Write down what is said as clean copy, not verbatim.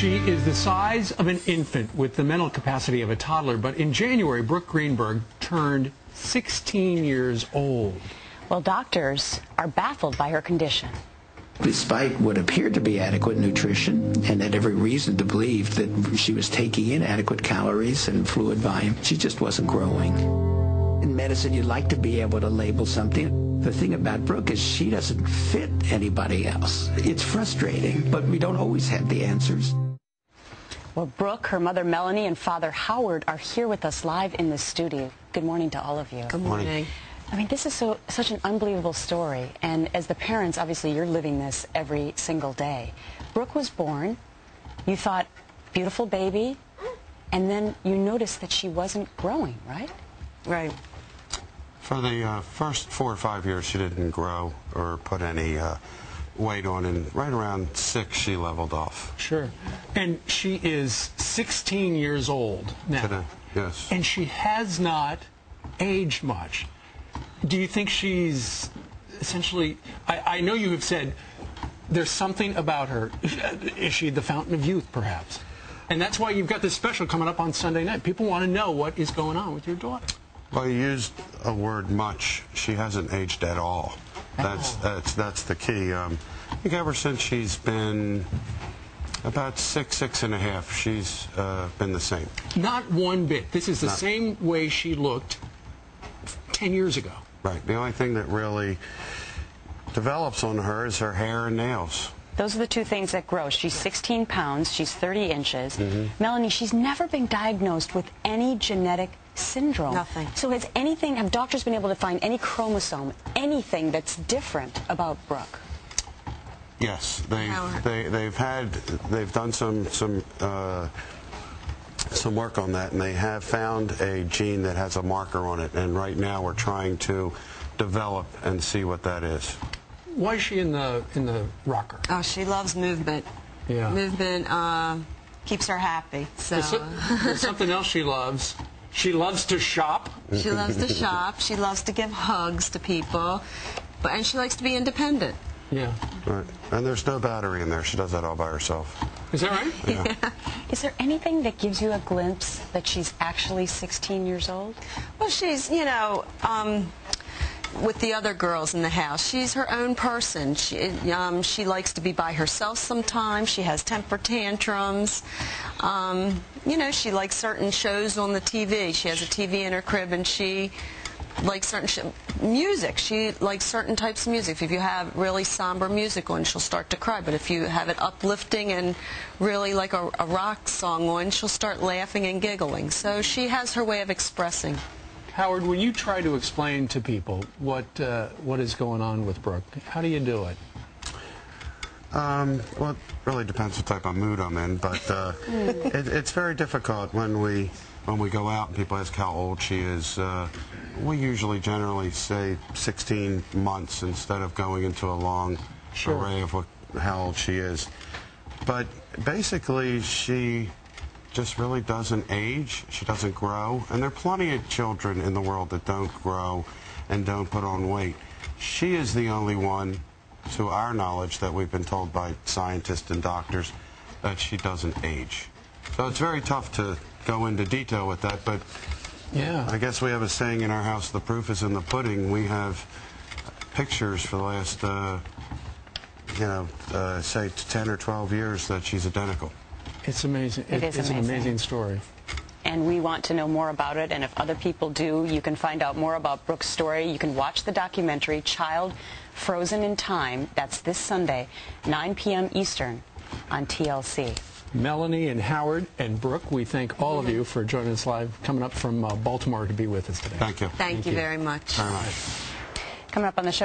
She is the size of an infant with the mental capacity of a toddler, but in January, Brooke Greenberg turned 16 years old. Well, doctors are baffled by her condition. Despite what appeared to be adequate nutrition and had every reason to believe that she was taking in adequate calories and fluid volume, she just wasn't growing. In medicine, you'd like to be able to label something. The thing about Brooke is she doesn't fit anybody else. It's frustrating, but we don't always have the answers. Well, Brooke, her mother Melanie, and father Howard are here with us live in the studio. Good morning to all of you. Good morning. I mean, this is such an unbelievable story, and as the parents, obviously, you're living this every single day. Brooke was born, you thought, beautiful baby, and then you noticed that she wasn't growing, right? Right. For the first 4 or 5 years, she didn't grow or put any weight on, and right around 6, she leveled off. Sure. And she is 16 years old now. Today, yes. And she has not aged much. Do you think she's essentially, I know you have said there's something about her. Is she the fountain of youth, perhaps? And that's why you've got this special coming up on Sunday night. People want to know what is going on with your daughter. Well, you used a word much. She hasn't aged at all. That's the key. I think ever since she's been about 6, 6.5, she's been the same. Not one bit. This is the same way she looked 10 years ago. Right. The only thing that really develops on her is her hair and nails. Those are the two things that grow. She's 16 pounds. She's 30 inches. Melanie, she's never been diagnosed with any genetic syndrome. Nothing. So have doctors been able to find any chromosome, anything that's different about Brooke? Yes, they've done some work on that, and they have found a gene that has a marker on it, and right now we're trying to develop and see what that is. Why is she in the rocker? Oh, she loves movement. Yeah. Movement keeps her happy. So There's something else she loves. She loves to shop. She loves to shop. She loves to give hugs to people, and she likes to be independent. Yeah. Right. And there's no battery in there. She does that all by herself. Is that right? Yeah. Is there anything that gives you a glimpse that she's actually 16 years old? Well, she's, with the other girls in the house, she's her own person. She likes to be by herself sometimes. She has temper tantrums. She likes certain shows on the TV. She has a TV in her crib, and she likes certain music. She likes certain types of music. If you have really somber music on, she'll start to cry. But if you have it uplifting and really like a rock song on, she'll start laughing and giggling. So she has her way of expressing. Howard, when you try to explain to people what is going on with Brooke, how do you do it? Well, it really depends what type of mood I'm in, but it's very difficult when we go out and people ask how old she is. We usually generally say 16 months instead of going into a long array of how old she is. But basically, she just really doesn't age. She doesn't grow. And there are plenty of children in the world that don't grow and don't put on weight. She is the only one, to our knowledge, that we've been told by scientists and doctors that she doesn't age. So it's very tough to go into detail with that, but yeah, I guess we have a saying in our house, the proof is in the pudding. We have pictures for the last, say 10 or 12 years that she's identical. It's amazing. It's an amazing story. And we want to know more about it, and if other people do, you can find out more about Brooke's story. You can watch the documentary, Child Frozen in Time. That's this Sunday, 9 p.m. Eastern on TLC. Melanie and Howard and Brooke, we thank all of you for joining us live, coming up from Baltimore to be with us today. Thank you. Thank you very much. Very much. Coming up on the show.